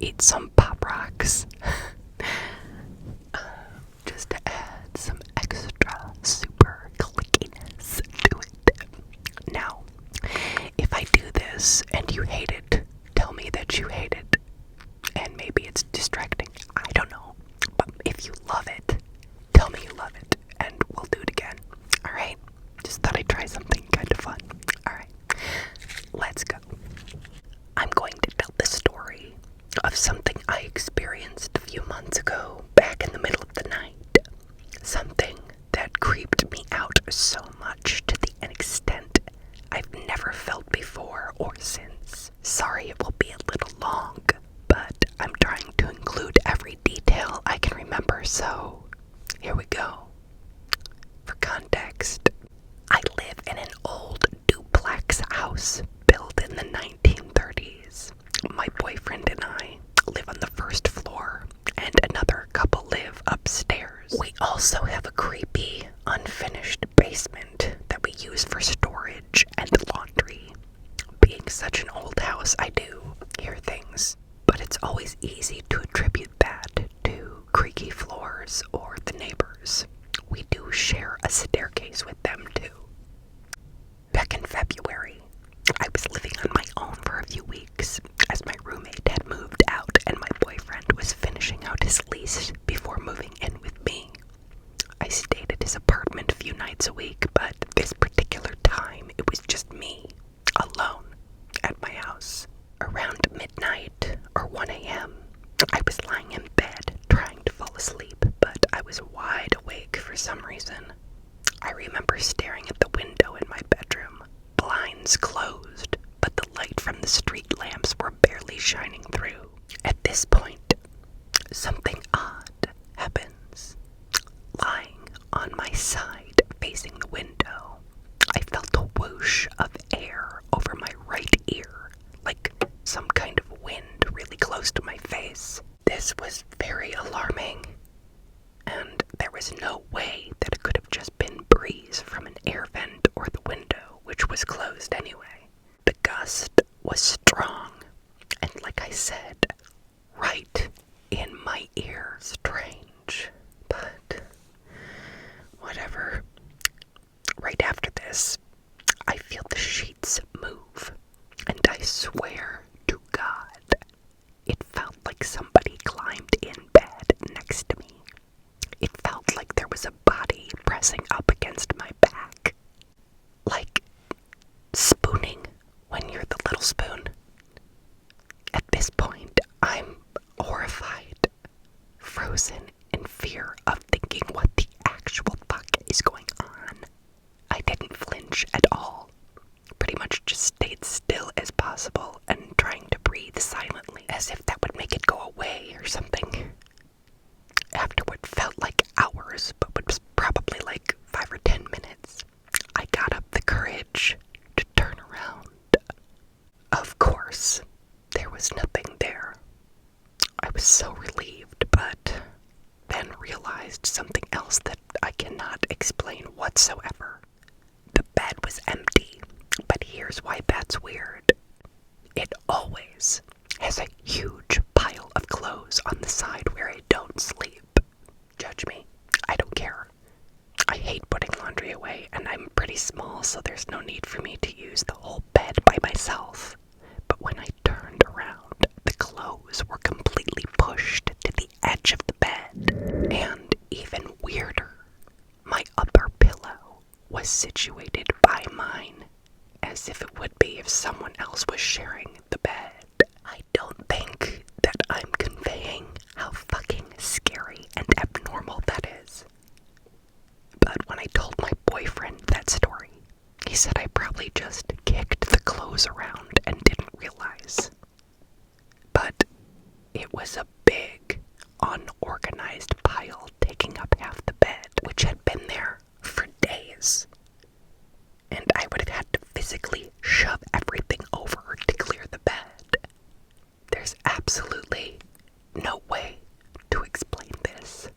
eat some Pop Rocks. Just to add some extra super clickiness to it. Now, if I do this and you hate it, tell me that you hate it. And maybe it's distracting. I don't know. But if you love it, tell me you love it. And we'll do it again. Alright? Just thought I'd try something kind of fun. Alright. Let's go. I'm going to tell the story of something I experienced a few months ago, back in the middle of the night. Something that creeped me out so much to an extent I've never felt before or since. Sorry it will be a little long, but I'm trying to include every detail I can remember, so here we go. For context, I live in an old duplex house built in the 1930s. My boyfriend and I live on the first floor, and another couple live upstairs. We also have a creepy, unfinished basement that we use for storage and laundry. Being such an old house, I do hear things, but it's always easy to attribute that to creaky floors or the neighbors. We do share a staircase with them too. Back in February, I was living on my own for a few weeks as my roommate had moved out and my boyfriend was finishing out his lease before moving in with me. I stayed at his apartment a few nights a week, but this particular time it was just me, alone, at my house. Around midnight or 1 a.m., I was lying in bed trying to fall asleep, but I was wide awake for some reason. I remember staring at the window in my bedroom, blinds closed, but the light from the street lamps were barely shining through. At this point, something odd happens. Lying on my side, facing the window, I felt a whoosh of air over my right ear, like some kind of wind really close to my face. This was very alarming, and there was no way that it could have just been breeze from an air vent or the window, which was closed anyway. The gust was strong, and like I said, right in my ear. Strange, but whatever. Right after this, I feel the sheets move, and I swear to God, it felt like somebody climbed in bed next to me. It felt like there was a body pressing up against my back. Like spooning when you're the little spoon. At this point, I'm horrified, frozen in fear of thinking what the actual fuck is going on. I didn't flinch at all. Pretty much just stayed still as possible and trying to breathe silently, as if that would make it go away or something. After what felt like hours, but was probably like 5 or 10 minutes, I got up the courage to turn around. Of course, there was nothing there. I was so relieved, but then realized something else that I cannot explain whatsoever. The bed was empty, but here's why that's weird. It always has a huge pile of clothes on the side where I don't sleep. Judge me, I don't care. I hate putting laundry away, and I'm pretty small, so there's no need for me to use the whole bed by myself. But when I turned around, the clothes were completely pushed to the edge of the bed. And even weirder, my upper pillow was situated by mine, as if it would be if someone else was sharing the bed. I don't think that I'm conveying how fucking scary and abnormal that is. But when I told my boyfriend that story, he said I probably just kicked the clothes around and didn't realize. But it was a big, unorganized pile taking up half the bed, which had been there for days. And I would have had to physically shove everything over to clear the bed. There's absolutely no way to explain this.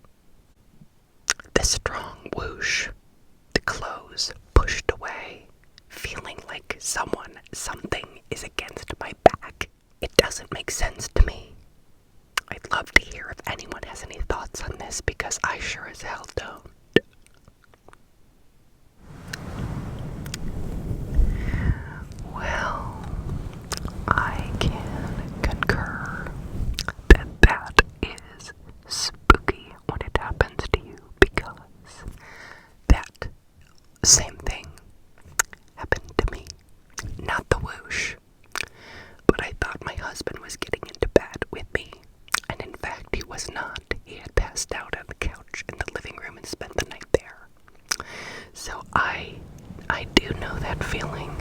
The strong whoosh, the clothes pushed away, feeling like something is against my back. It doesn't make sense to me. thoughts on this because I sure as hell don't. Well, I can concur that that is spooky when it happens to you, because that same thing happened to me. Not the whoosh, but I thought my husband was getting into bed with me, and in fact he was not. He had passed out on the couch in the living room and spent the night there. So I do know that feeling,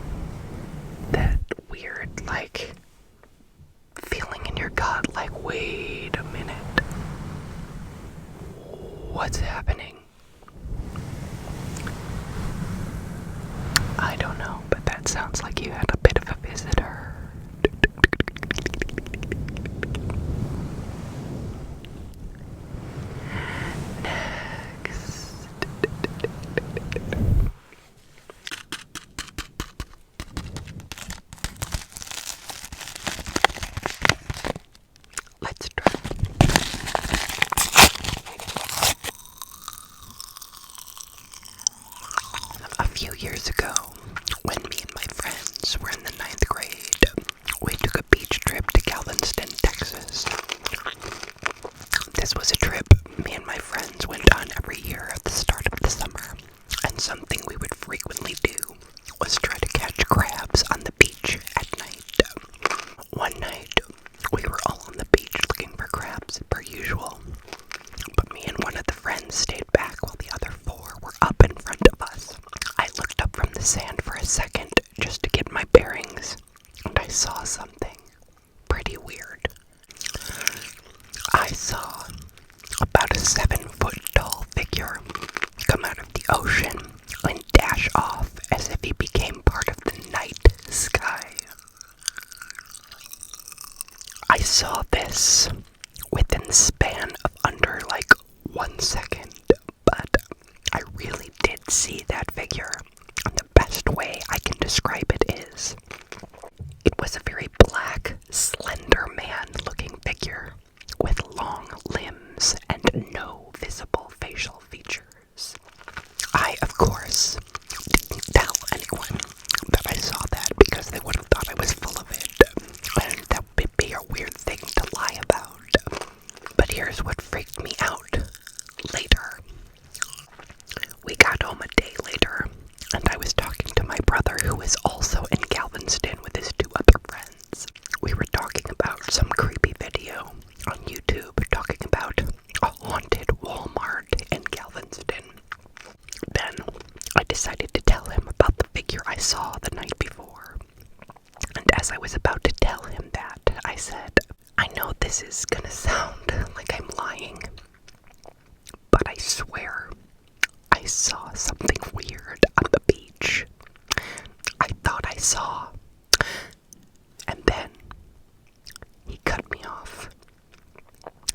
that weird, like, feeling in your gut, like, wait a minute, what's happening? I don't know, but that sounds like you had a bit of a visitor. Next. Let's try. A few years ago, when me and my friends were in the 9th grade, we took a beach trip to Galveston, Texas. This was a trip me and my friends went on every year at the start of the summer, and something we would frequently do was try to catch crabs on the beach at night. One night, we were all on the beach looking for crabs, per usual, but me and one of the friends stayed back while the other 4 were up in front of us. I looked up from the sand for a second just to get my bearings, and I saw something pretty weird. I saw about a 7-foot-tall figure come out of the ocean and dash off as if he became part of the night sky. I saw this within the span of under like 1 second, but I really did see that figure, and the best way I can describe it is, it was a very black, slender man-looking figure with long limbs and no visible facial features. I, of course, didn't tell anyone that I saw that because they would have thought I was full of it, and that would be a weird thing to lie about. But here's what freaked me out later. We got home a day later, and I was talking to my brother, who was also in Galveston with his 2 other friends. We were talking about some creepy video on YouTube talking about a haunted Walmart in Galveston. Then I decided to tell him about the figure I saw the night before. And as I was about to tell him that, I said, I know this is gonna sound like I'm lying, but I swear I saw something weird on the beach. I thought I saw. And then he cut me off.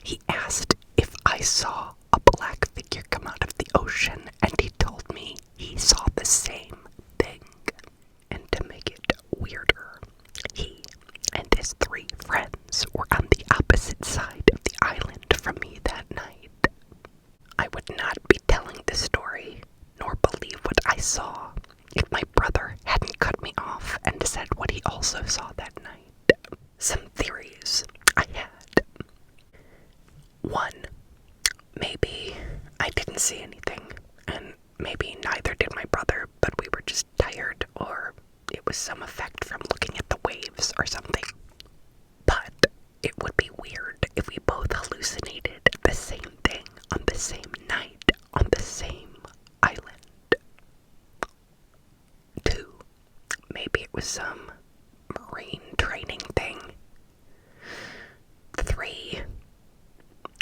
He asked if I saw a black figure come out of the ocean, and he told me he saw the same thing. And to make it weirder, he and his 3 friends were on the opposite side of the island from me that night. I would not be telling this story, nor believe what I saw, if my brother hadn't cut me off and said what he also saw that night. Some theories I had. 1, maybe I didn't see anything, and maybe neither did my brother, but we were just tired, or it was some effect from looking at the waves or something. But it would be weird if we both hallucinated the same thing on the same night on the same island. 2, maybe it was some marine training thing. 3,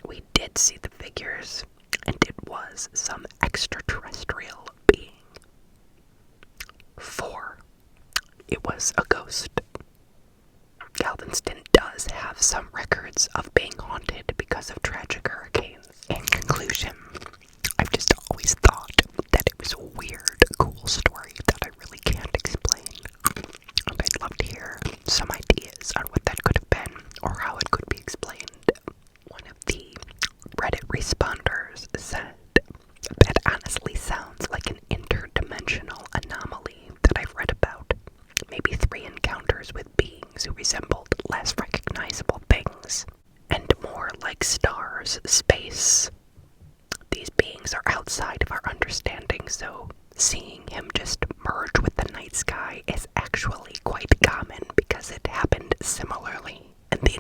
we did see the figures, and it was some extraterrestrial being. 4, it was a ghost. Galveston does have some records of being haunted because of tragic hurricanes. In conclusion, I've just always thought that it was a weird, cool story that I really can't explain. And I'd love to hear some ideas on what that could have been, or how it could be explained. One of the Reddit responses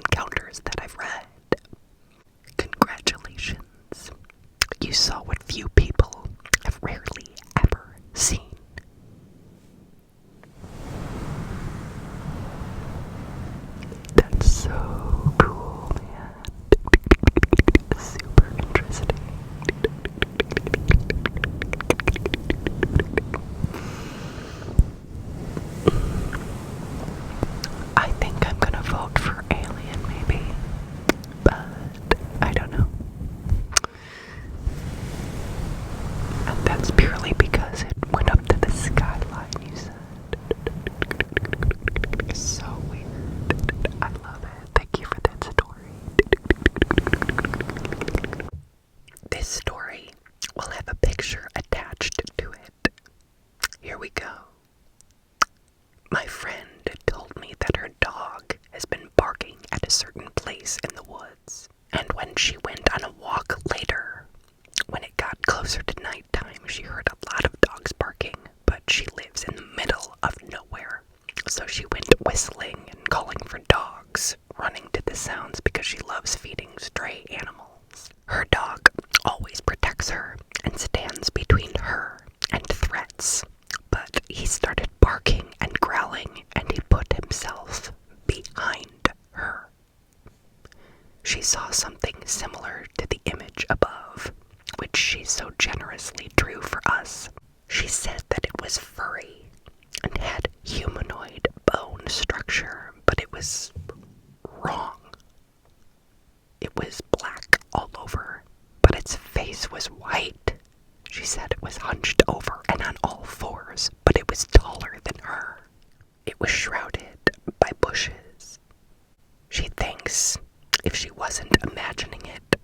encounters that I've read. Congratulations. You saw what few people have rarely ever seen. That's so cool, man. Super interesting. I think I'm gonna vote for Alien, maybe. But I don't know. And that's purely because it went up to the skyline, you said. It's so weird. I love it. Thank you for that story. This story will have a picture attached to it. Here we go. My friend told me that her dog has been barking at a certain place in the woods. And when she went on a walk later, when it got closer to nighttime, she heard a lot of dogs barking, but she lives in the middle of nowhere. So she went whistling and calling for dogs, running to the sounds because she loves feeding stray animals. Her dog always protects her and stands between her and threats. But he started barking and growling, and he put himself behind her. She saw something similar to the image above, which she so generously drew for us. She said that it was furry and had humanoid bone structure, but it was wrong. It was black all over, but its face was white. She said it was hunched over and on all fours, but it was taller than her. It was shrouded by bushes. She thinks, if she wasn't imagining it,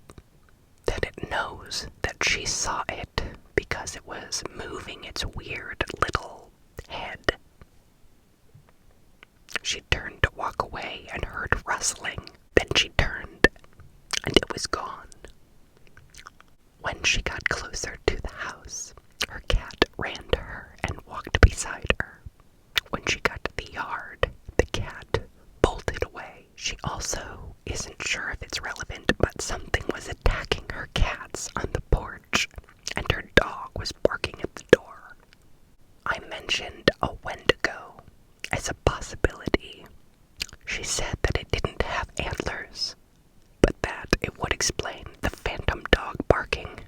that it knows that she saw it because it was moving its weird little head. She turned to walk away and heard rustling. Then she turned, and it was gone. When she got closer to the house, her cat ran to her and walked beside her. When she got to the yard, the cat bolted away. She also isn't sure if it's relevant, but something was attacking her cats on the porch, and her dog was barking at the door. I mentioned a Wendigo as a possibility. She said that it didn't have antlers, but that it would explain the phantom dog barking.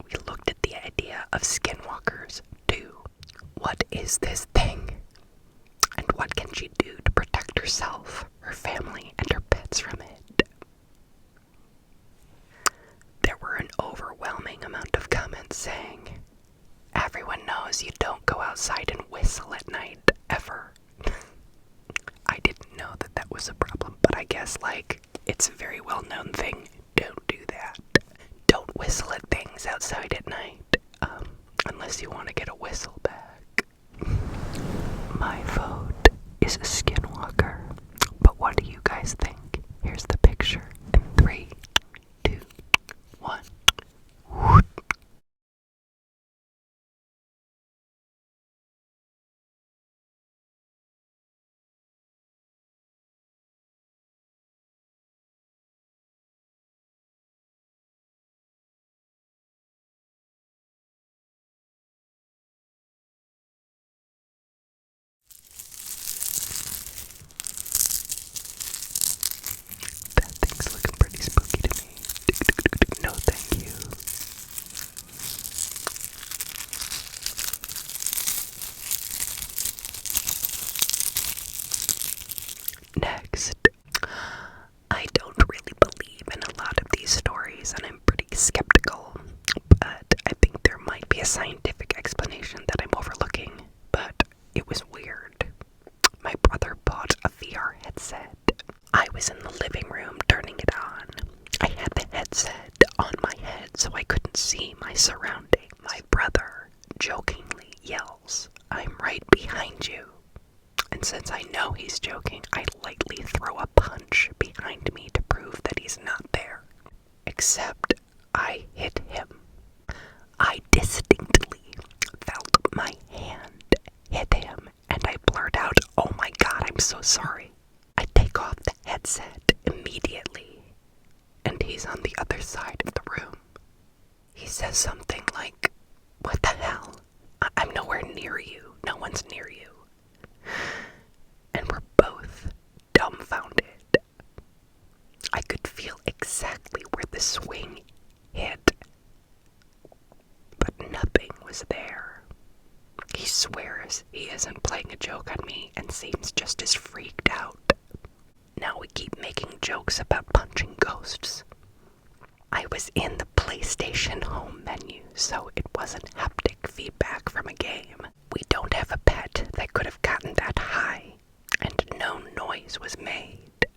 We looked at the idea of skinwalkers, too. What is this thing? And what can she do to protect herself, her family, and her pets from it? There were an overwhelming amount of comments saying, everyone knows you don't go outside and whistle at night, ever. I didn't know that that was a problem, but I guess, it's a very well-known thing. Don't do that. Don't whistle at things outside at night, unless you want to get a whistle back. My vote is a skinwalker, but what do you guys think? Here's the picture in 3, 2, 1. That thing's looking pretty spooky to me. No, thank you. Next, I don't really believe in a lot of these stories, and I'm pretty skeptical, but I think there might be a scientific explanation that I'm overlooking, but it was weird. My brother bought a VR headset. I was in the living room turning it on. I had the headset on my head so I couldn't see my surroundings. My brother jokingly yells, "I'm right behind you." And since I know he's joking, I lightly throw a punch behind me to prove that he's not there. Except I hit him. I distinctly felt my hand hit him, and I blurt out, "Oh my God, I'm so sorry." I take off the headset he's on the other side of the room. He says something like, "What the hell? I'm nowhere near you. No one's near you." And we're both dumbfounded. I could feel exactly where the swing hit, but nothing was there. He swears he isn't playing a joke on me and seems just as freaked out. Now we keep making jokes about punching ghosts. I was in the PlayStation Home menu, so it wasn't haptic feedback from a game. We don't have a pet that could have gotten that high, and no noise was made.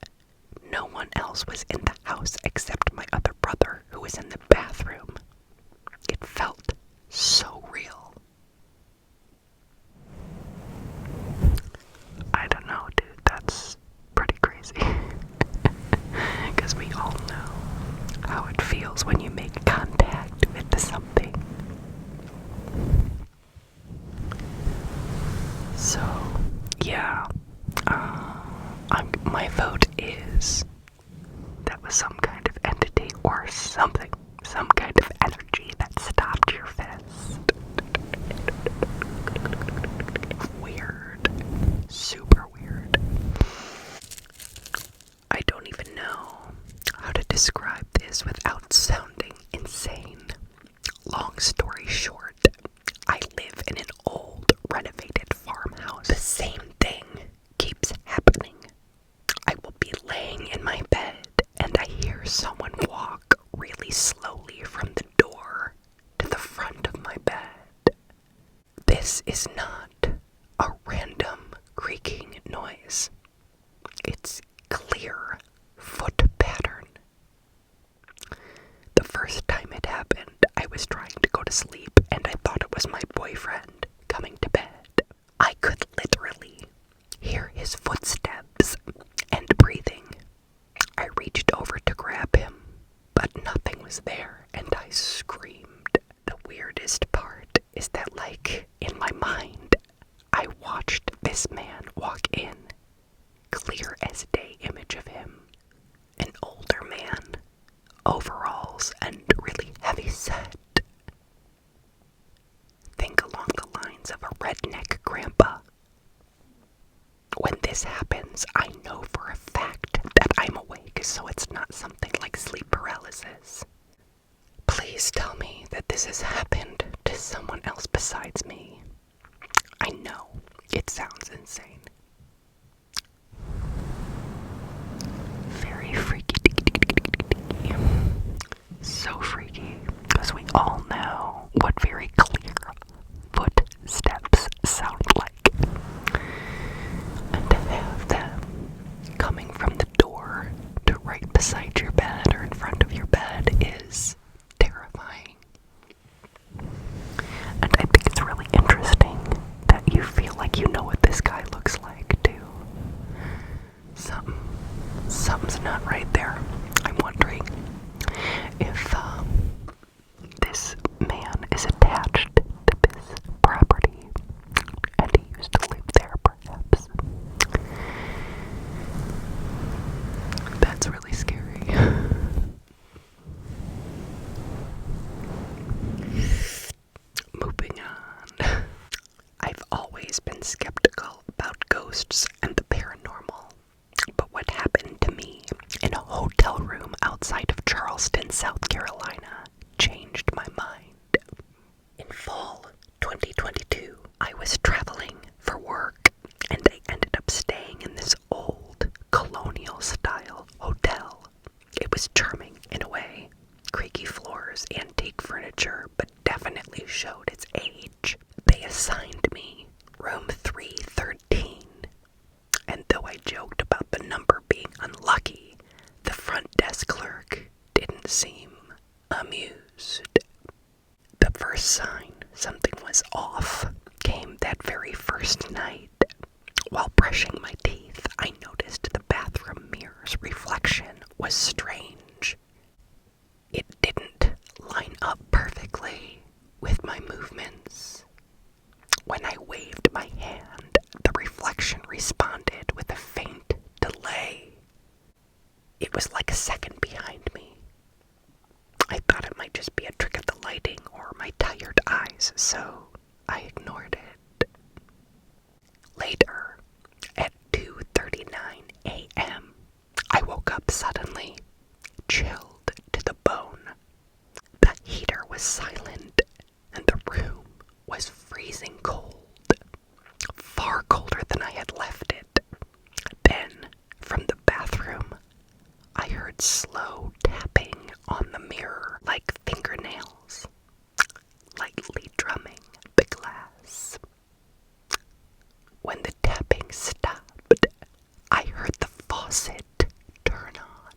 No one else was in the house except my other brother, who was in the bathroom. It felt so real. I don't know, dude, that's pretty crazy. Because we all know how it feels when you make contact with something. So, yeah, my vote is that was some kind of entity or something, some kind of energy that stopped your fist. Weird. Super weird. I don't even know how to describe this without sounding insane. Long story short, I live in an old, renovated farmhouse. The same thing keeps happening. I will be laying in my bed and I hear someone walk really slowly from the door to the front of my bed. This is not a random creaking noise. It's clear foot pattern. The first time it happened, I was trying to go to sleep and I thought it was my boyfriend coming to bed. I could literally hear his footsteps and breathing. I reached over to grab him, but nothing was there and I screamed. The weirdest part is that, like, in my mind, I watched this man walk in. Clear as day image of him. An older man. Overalls and really heavy set. Think along the lines of a redneck grandpa. When this happens, I know for a fact that I'm awake, so it's not something like sleep paralysis. Please tell me that this has happened to someone else besides me. I know, it sounds insane. Very freaky. So freaky, because we all know what very clear footsteps sound like. And to have them coming from the door to right beside your bed or in front of your bed is terrifying. And I think it's really interesting that you feel like you know what this guy looks like, too. Something's not right there. I'm wondering if this man is attached to this property and he used to live there, perhaps. That's really scary. Moving on. I've always been skeptical about ghosts and the paranormal. But what happened to me in a hotel room outside of Charleston, South Carolina, changed my mind. In fall 2022, I was traveling for work, and I ended up staying in this old colonial-style hotel. It was charming in a way. Creaky floors, antique furniture, but definitely showed its age. They assigned me room 313. And though I joked about the number being unlucky, the front desk clerk didn't seem amused. The first sign something was off came that very first night. While brushing my teeth, I noticed the bathroom mirror's reflection was strange. It didn't line up perfectly with my movements. When I waved my hand, the reflection responded with a faint delay. It was like a second behind me, might just be a trick of the lighting or my tired eyes, so I ignored it. Later, at 2:39 a.m., I woke up suddenly, chilled to the bone. The heater was silent, and the room was freezing cold, far colder than I had left it. Then, from the bathroom, I heard slow tapping on the mirror like fingernails, lightly drumming the glass. When the tapping stopped, I heard the faucet turn on.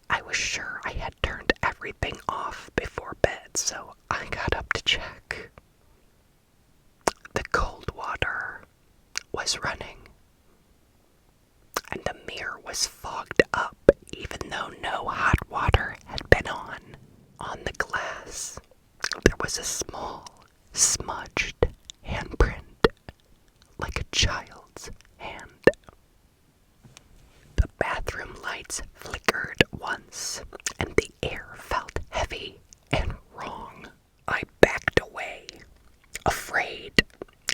I was sure I had turned everything off before bed, so I got up to check. The cold water was running, and the mirror was fogged up even though no hot water had been on. On the glass, there was a small, smudged handprint, like a child's hand. The bathroom lights flickered once, and the air felt heavy and wrong. I backed away, afraid,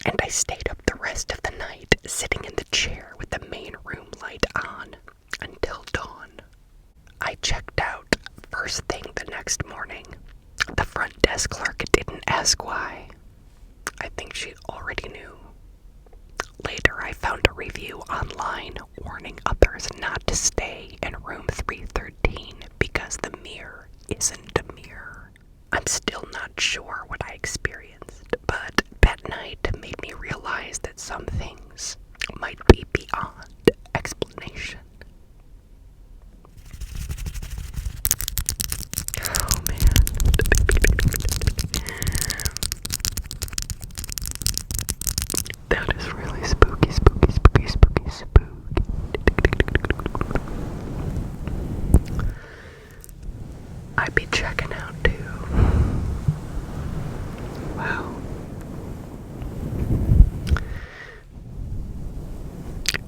and I stayed up the rest of the night, sitting in the chair with the main room light on until dawn. I checked out first thing the next morning. The front desk clerk didn't ask why. I think she already knew. Later, I found a review online warning others not to stay in room 313 because the mirror isn't a mirror. I'm still not sure what I experienced, but that night made me realize that some things might be beyond explanation. Oh man. That is really spooky, spooky, spooky, spooky, spooky. I'd be checking out too. Wow.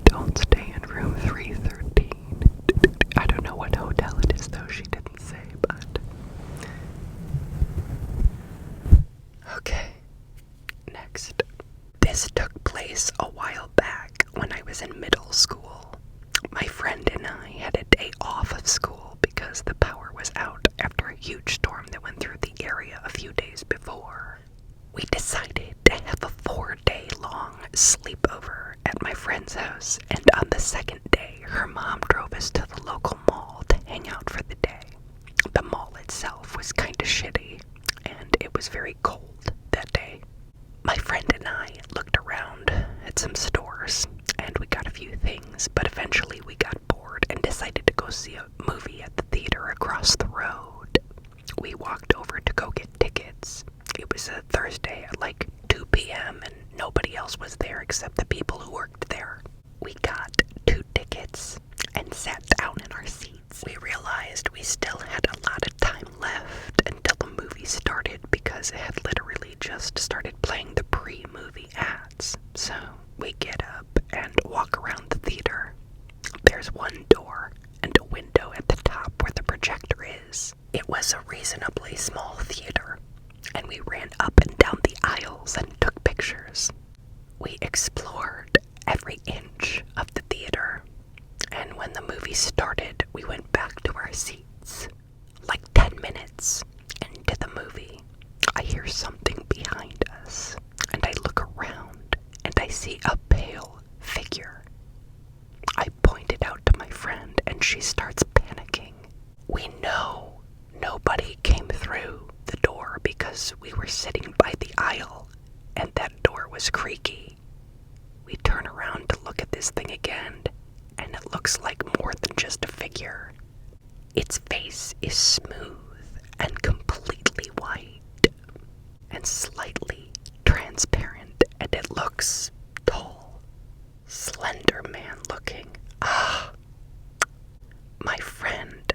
Don't stay in room 313. I don't know what hotel it is though, she didn't say, but... Okay, next. This took place a while back when I was in middle school. My friend and I had a day off of school because the power was out after a huge storm that went through the area a few days before. We decided to have a 4-day-long sleepover at my friend's house, and on the second day, her mom drove us to the local mall to hang out for the day. The mall itself was kinda shitty, and it was very cold that day. My friend and I looked around at some stores, and we got a few things, but eventually we got bored and decided to go see a movie at the theater across the road. We walked over to go get tickets. It was a Thursday at like 2 p.m. and nobody else was there except the people who worked there. We got 2 tickets and sat down in our seats. We realized we still had a lot of time left until the movie started because it had literally just started playing the pre-movie ads. So we get up and walk around the theater. There's one door and a window at the top where the projector is. It was a reasonably small theater, and we ran up and down the aisles and took pictures. We explored every inch of the theater, and when the movie started, we went back to our seats. Like 10 minutes into the movie, I hear something behind us, and I look around, and I see a pale figure. I point it out to my friend, and she starts panicking. We know nobody came through the door because we were sitting by the aisle, and that door was creaky. We turn around to look at this thing again, and it looks like more than just a figure. Its face is smooth and completely white, and slightly transparent, and it looks tall, slender man looking. My friend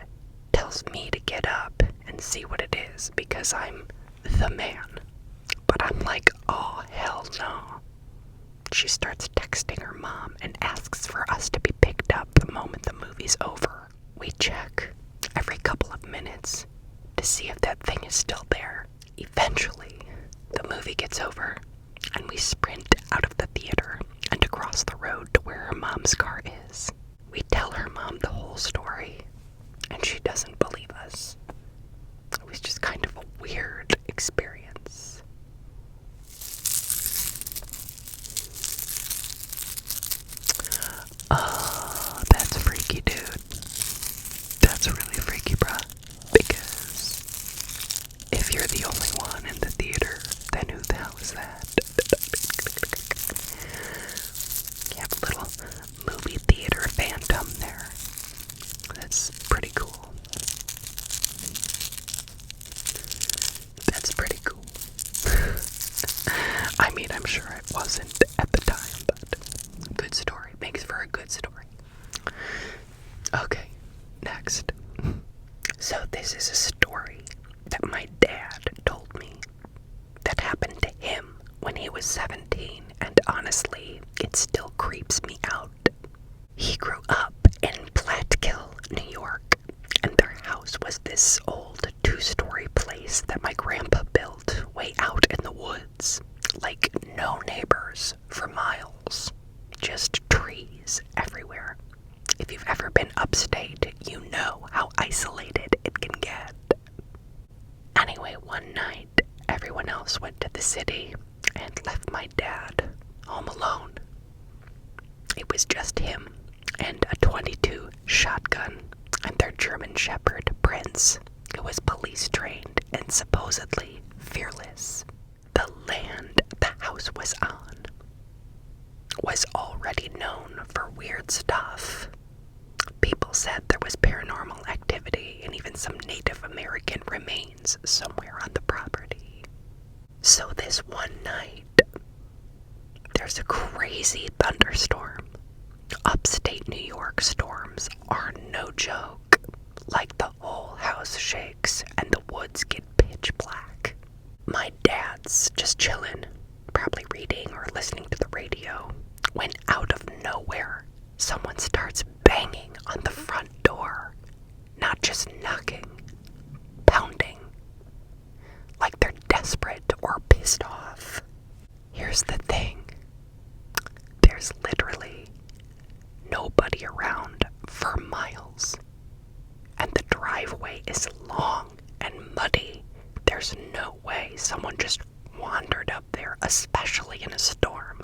tells me to get up and see what it is because I'm the man. But I'm like, oh hell no. She starts texting her mom and asks for us to be picked up the moment the movie's over. We check every couple of minutes to see if that is still there. Eventually, the movie gets over, and we sprint out of the theater and across the road to where her mom's car is. We tell her mom the whole story, and she doesn't believe us. It was just kind of a weird experience. That's freaky, dude. That's really freaky, bruh. Because if you're the only one in the theater, then who the hell is that? You have a little movie theater phantom there. That's pretty cool. That's pretty cool. I mean, I'm sure it wasn't at the time, but good story. Makes for a good story. Okay, next. So this is a story that my dad told me that happened to him when he was 17, and honestly, it still creeps me out. He grew up in Platkill, New York, and their house was this old 2-story place that my grandpa built way out in the woods. Like, no neighbors for miles. Just trees everywhere. If you've ever been upstate, you know how isolated it can get. Anyway, one night, everyone else went to the city and left my dad home alone. It was just him and a .22 shotgun and their German Shepherd, Prince, who was police trained and supposedly fearless. The land the house was on was already known for weird stuff. People said there was paranormal activity and even some Native American remains somewhere on the property. So this one night, there's a crazy thunderstorm. Upstate New York storms are no joke. Like, the whole house shakes and the woods get pitch black. My dad's just chilling, probably reading or listening to the radio, when out of nowhere, someone starts banging on the front door. Not just knocking, pounding. Like they're desperate or pissed off. Here's the thing. There's literally nobody around for miles. And the driveway is long and muddy. There's no way someone just wandered up there, especially in a storm.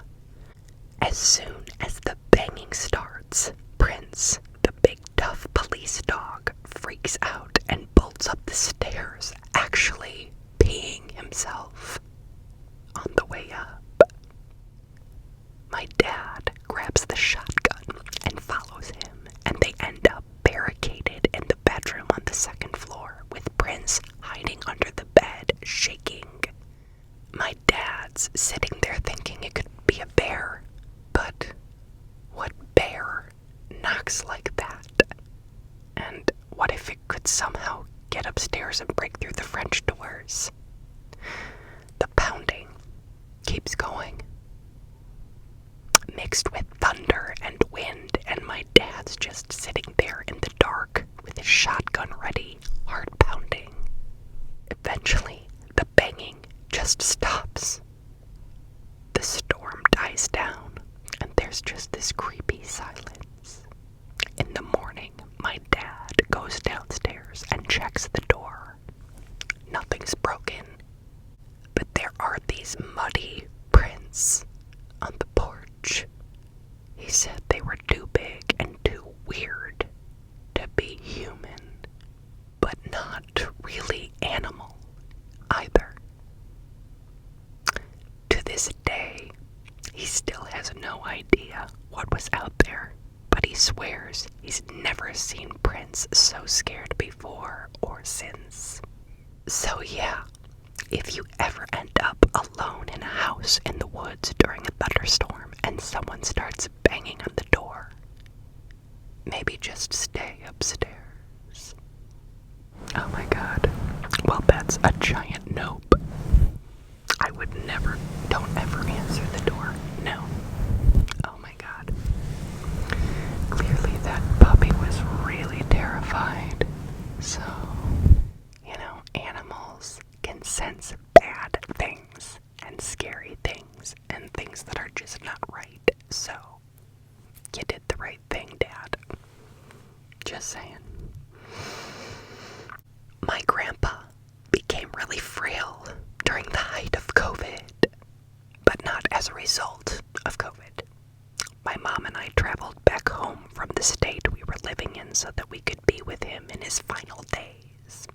As soon as the banging starts, Prince, the big tough police dog, freaks out and bolts up the stairs, actually peeing himself on the way up. My dad grabs the shotgun and follows him, and they end up barricaded in the bedroom on the second floor, with Prince hiding under the bed, shaking. My dad's sitting there thinking it could be a bear, but what bear knocks like that? And what if it could somehow get upstairs and break through the French doors? The pounding keeps going, mixed with thunder and wind, and my dad's just sitting there in the dark with his shotgun ready, hard pounding. Eventually, the banging just stops. The storm dies down, and there's just this creepy silence. In the morning, my dad goes downstairs and checks the door. Nothing's broken, but there are these muddy prints on the porch. He said they were too big and too weird to be human, but not really animal either. To this day, he still has no idea what was out there, but he swears he's never seen Prince so scared before or since. So yeah, if you ever end up alone in a house in the woods during a thunderstorm and someone starts banging on the door, maybe just stay upstairs. Oh my god. Well, that's a giant nope. I would never, don't ever answer the door. No. Oh my god. Clearly that puppy was really terrified. So, animals Just saying. My grandpa became really frail during the height of COVID, but not as a result of COVID. My mom and I traveled back home from the state we were living in so that we could be with him in his final days.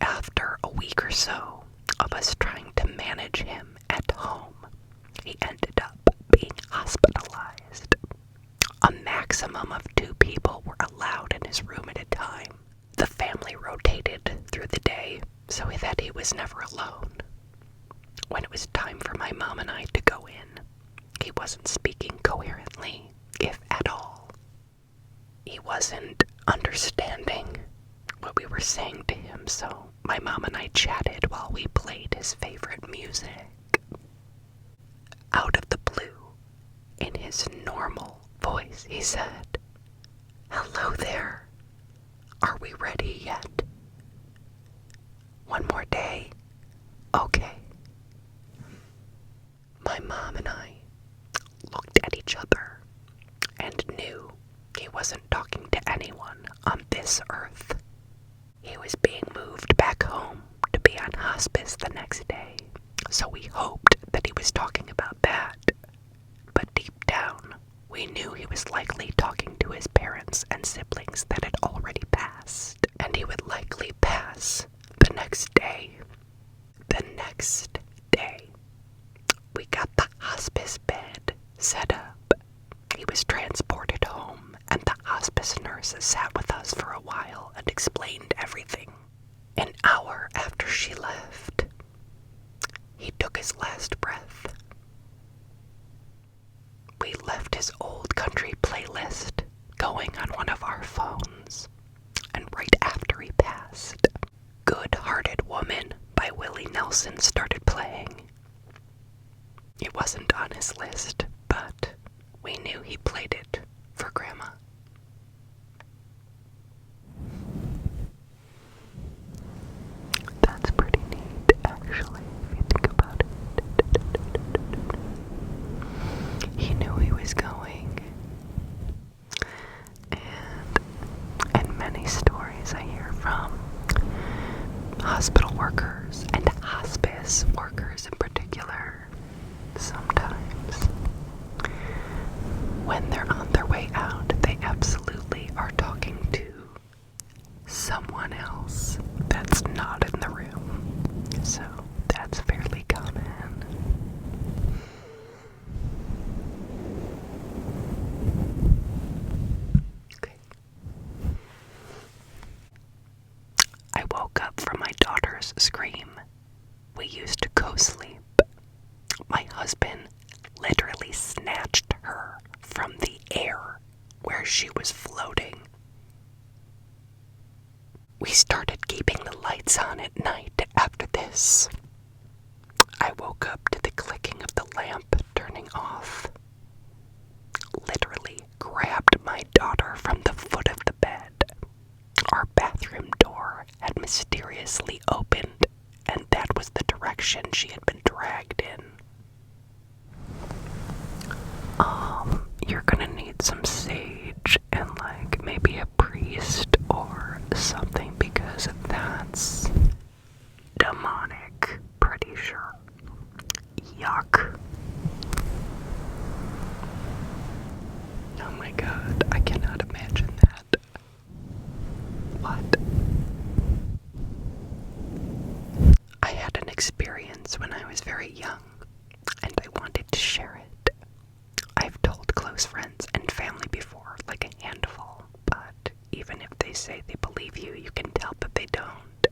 After a week or so of us trying to manage him at home, he ended up being hospitalized. A maximum of 2 people were allowed in his room at a time. The family rotated through the day, so that he was never alone. When it was time for my mom and I to go in, he wasn't speaking coherently, if at all. He wasn't understanding what we were saying to him, so my mom and I chatted while we played his favorite music. Out of the blue, in his normal voice, he said, "Hello there. Are we ready yet? One more day? Okay." My mom and I looked at each other and knew he wasn't talking to anyone on this earth. He was being moved back home to be on hospice the next day, so we hoped that he was talking about that. But deep down, we knew he was likely talking to his parents and siblings that had already passed, and he would likely pass the next day. The next day, we got the hospice bed set up. He was transported home, and the hospice nurse sat with us for a while and explained everything. An hour after she left, he took his last breath. We left his old country playlist going on one of our phones, and right after he passed, Good-Hearted Woman by Willie Nelson started playing. It wasn't on his list, but we knew he played it for Grandma. That's pretty neat, actually, if you think about it. He knew he was going. And many stories I hear from hospital workers and hospice workers in particular, sometimes when they're on their way out, they absolutely are talking to someone else that's not in the room. So that's fairly common. Okay. I woke up from my daughter's scream. We used to co-sleep. My husband literally snatched her from the air where she was floating. We started keeping the lights on at night after this. I woke up to the clicking of the lamp turning off. Literally grabbed my daughter from the foot of the bed. Our bathroom door had mysteriously opened, and that was the direction she had been dragged in. You're gonna need some sage and maybe a priest or something, because that's demonic, pretty sure. Yuck. Oh my god, I cannot imagine that. What? I had an experience when I was very young, and I wanted to share it. I've told close friends and family before, like a handful, but even if they say they believe you, you can tell that they don't.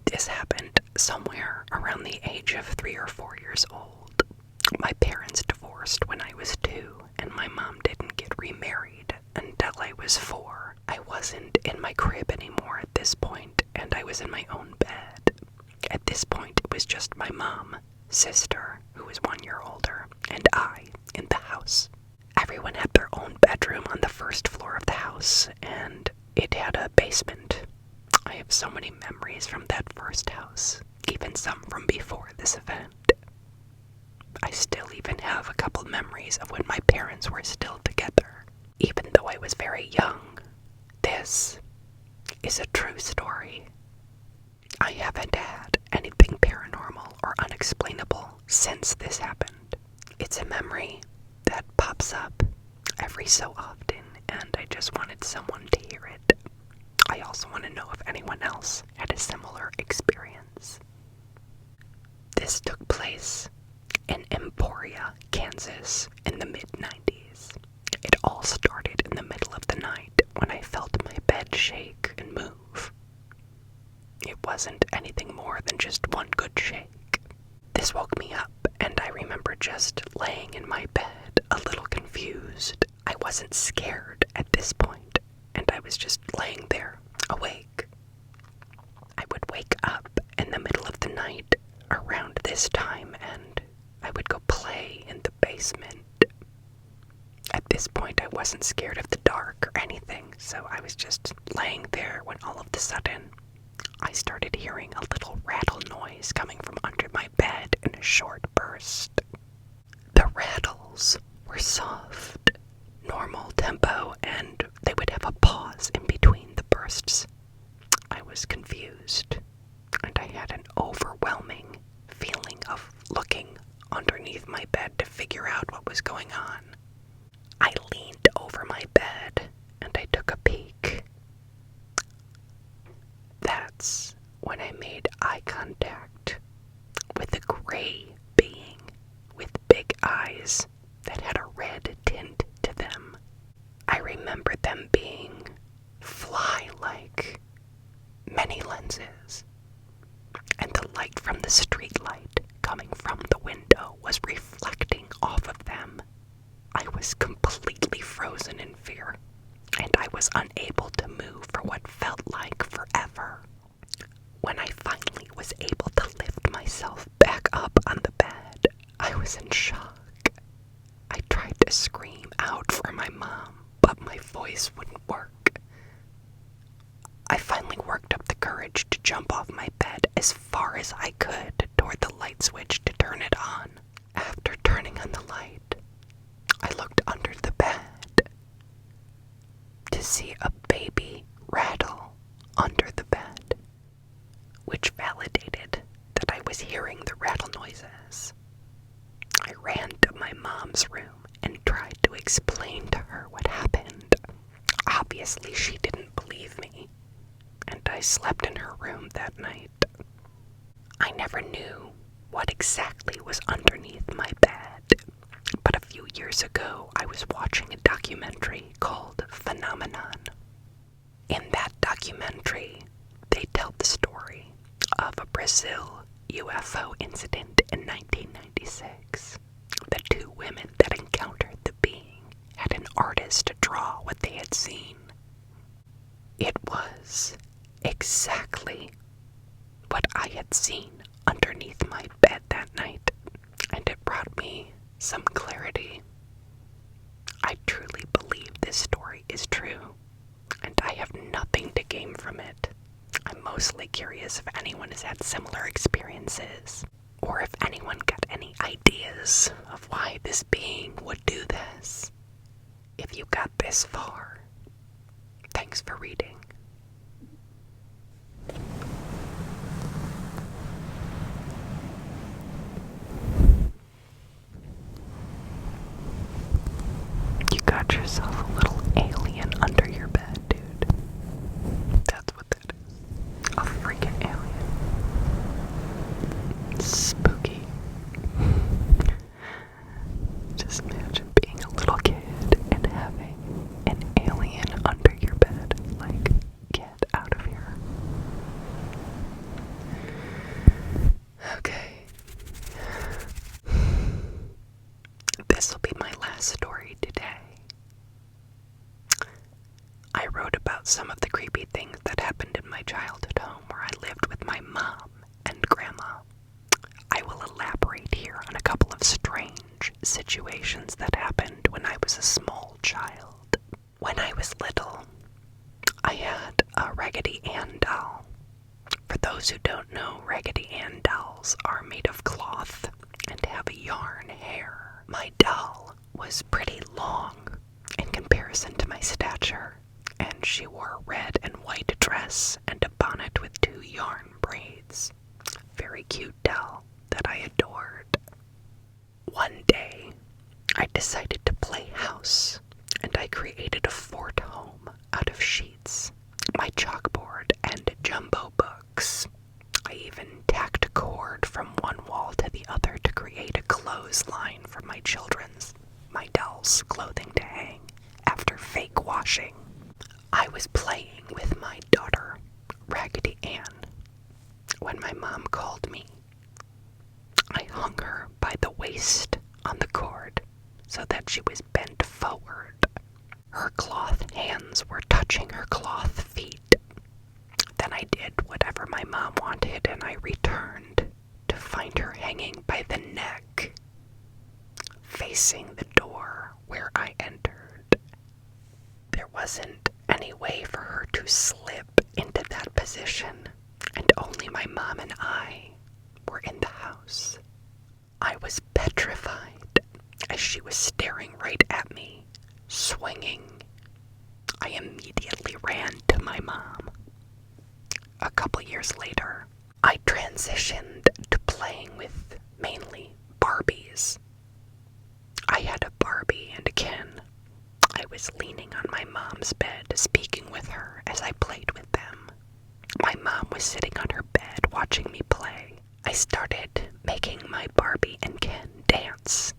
This happened somewhere around the age of 3 or 4 years old. My parents divorced when I was 2, and my mom didn't get remarried until I was 4. I wasn't in my crib anymore at this point, and I was in my own bed. At this point, it was just my mom, sister, who was 1 year older, and I in the house. Everyone had their own bedroom on the first floor of the house, and it had a basement. I have so many memories from that first house, even some from before this event. I still even have a couple memories of when my parents were still together. Even though I was very young, This is a true story. I haven't had anything paranormal or unexplainable since this happened. It's a memory that pops up every so often, and I just wanted someone to hear it. I also want to know if anyone else had a similar experience. This took place in Emporia, Kansas in the mid-90s. It all started in the middle of the night when I felt my bed shake and move. It wasn't anything more than just one good shake. This woke me up, and I remember just laying in my bed, a little confused. I wasn't scared at this point, and I was just laying there, awake. I would wake up in the middle of the night around this time, and I would go play in the basement. At this point, I wasn't scared of the dark or anything, so I was just laying there when all of a sudden, I started hearing a little rattle noise coming from under my bed in a short burst. The rattles were soft, normal tempo, and they would have a pause in between the bursts. I was confused, and I had an overwhelming feeling of looking underneath my bed to figure out what was going on. I leaned over my bed, and I took a peek. That's when I made eye contact with a gray being with big eyes that had a red tint to them. I remember them being fly-like, many lenses, and the light from the street light coming from the window was reflecting off of them. I was completely frozen in fear, and I was unable to move for what felt like forever. When I finally was able to lift myself back up on the bed, I was in shock. I tried to scream out for my mom, but my voice wouldn't work. I finally worked up the courage to jump off my bed as far as I could toward the light switch to turn it on. After turning on the light, I looked under the bed to see a baby rattle under the bed, which validated that I was hearing the rattle noises. I ran to my mom's room and tried to explain to her what happened. Obviously, she didn't believe me, and I slept in her room that night. I never knew what exactly was underneath my bed, but a few years ago, I was watching a documentary called Phenomenon. In that documentary, they tell the story of a Brazil UFO incident in 1996. The two women that encountered the being had an artist draw what they had seen. It was exactly what I had seen underneath my bed that night, and it brought me some clarity. I truly believe this story is true, and I have nothing to gain from it. I'm mostly curious if anyone has had similar experiences, or if anyone got any ideas of why this being would do this. If you got this far, thanks for reading. You got yourself a little alien under your bed, dude. That's what that is. A freaking alien. Spooky. Just imagine being a little kid and having an alien under your bed. Like, get out of here. Okay. This will be my last story today. I wrote about some of the creepy things that happened in my childhood home where I lived with my mom and grandma. I will elaborate here on a couple of strange situations that happened when I was a small child. When I was little, I had a Raggedy Ann doll. For those who don't know, Raggedy Ann dolls are made of cloth and have a yarn hair. My doll was pretty long in comparison to my stature, and she wore a red and white dress and a bonnet with 2 yarn braids. Very cute doll that I adored. One day, I decided to play house, and I created a fort home out of sheets, my chalkboard, and jumbo books. I even tacked a cord from one wall to the other to create a clothesline for my dolls' clothing to hang after fake washing. I was playing with my daughter, Raggedy Ann, when my mom called me. I hung her by the waist on the cord so that she was bent forward. Her cloth hands were touching her cloth feet. Then I did whatever my mom wanted, and I returned to find her hanging by the neck, facing the door where I entered. There wasn't any way for her to slip into that position, and only my mom and I were in the house. I was petrified as she was staring right at me, swinging. I immediately ran to my mom. A couple years later, I transitioned to playing with mainly Barbies. I had a Barbie and a Ken. I was leaning on my mom's bed, speaking with her as I played with them. My mom was sitting on her bed watching me play. I started making my Barbie and Ken dance,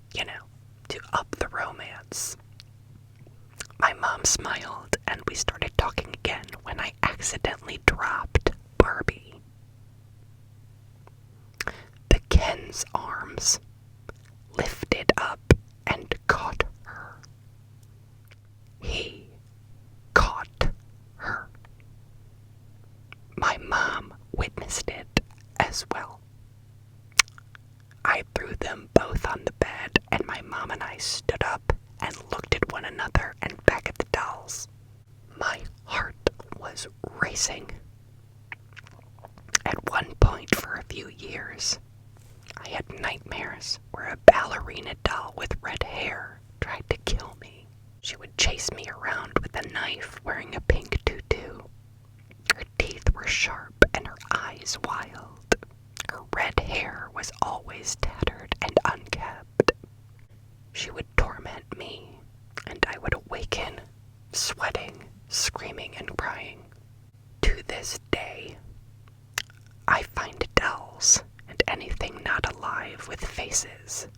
to up the romance. My mom smiled and we started talking again when I accidentally dropped Barbie. The Ken's arms lifted up and caught her. He caught her. My mom witnessed it as well. I threw them both on the bed, and my mom and I stood up and looked at one another and back at the dolls. My heart was racing. At one point for a few years, I had nightmares where a ballerina doll with red hair tried to kill me. She would chase me around with a knife wearing a pink tutu. Her teeth were sharp and her eyes wild. Her red hair was always tattered and unkempt. She would torment me, and I would awaken, sweating, screaming, and crying. To this day, I find dolls and anything not alive with faces